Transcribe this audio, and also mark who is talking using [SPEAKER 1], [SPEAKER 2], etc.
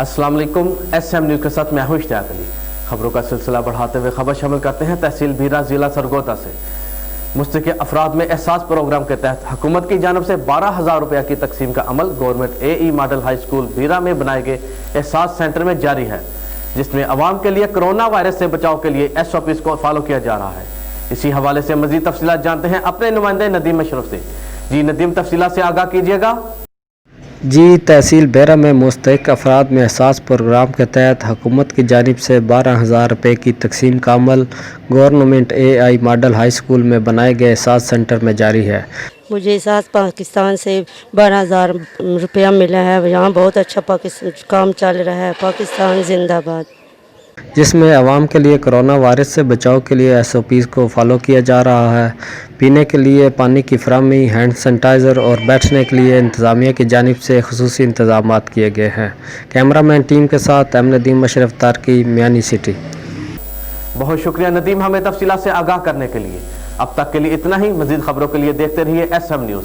[SPEAKER 1] अस्सलाम वालेकुम। SM news के साथ मैं हूं इश्तियाक अली। खबरों का सिलसिला बढ़ाते हुए खबर शामिल करते हैं तहसील भीरा जिला सरगोदा से। मुस्तहिक़ अफराद में एहसास प्रोग्राम के तहत हुकूमत की जानब से 12,000 रुपया की तकसीम का अमल government AE model high school Bhera में बनाए गए एहसास सेंटर में जारी है, जिसमें अवाम के लिए कोरोना वायरस से बचाव के लिए SOPs को फॉलो किया जा रहा है। इसी हवाले से मजीद तफसीलात जानते हैं अपने नुमाइंदे नदीम अशरफ से। जी नदीम, तफसीलात से आगाह कीजिएगा।
[SPEAKER 2] जी, तहसील भीरा में मुस्तहिक़ अफराद में एहसास प्रोग्राम के तहत हुकूमत की जानिब से 12,000 रुपये की तकसीम का अमल government AE model high school में बनाए गए एहसास सेंटर में जारी है।
[SPEAKER 3] मुझे एहसास पाकिस्तान से 12,000 रुपया मिला है। यहाँ बहुत अच्छा काम चल रहा है। पाकिस्तान जिंदाबाद।
[SPEAKER 2] जिसमें आवाम के लिए कोरोना वायरस से बचाव के लिए SOPs को फॉलो किया जा रहा है। पीने के लिए पानी की फराहमी, हैंड सैनिटाइज़र और बैठने के लिए इंतज़ामिया की जानिब से खुसूसी इंतज़ामात किए गए हैं। कैमरामैन टीम के साथ नदीम अशरफ तारकी, मियानी सिटी।
[SPEAKER 1] बहुत शुक्रिया नदीम, हमें तफसीलात से आगाह करने के लिए। अब तक के लिए इतना ही। मजीद खबरों के लिए देखते रहिए SM न्यूज़।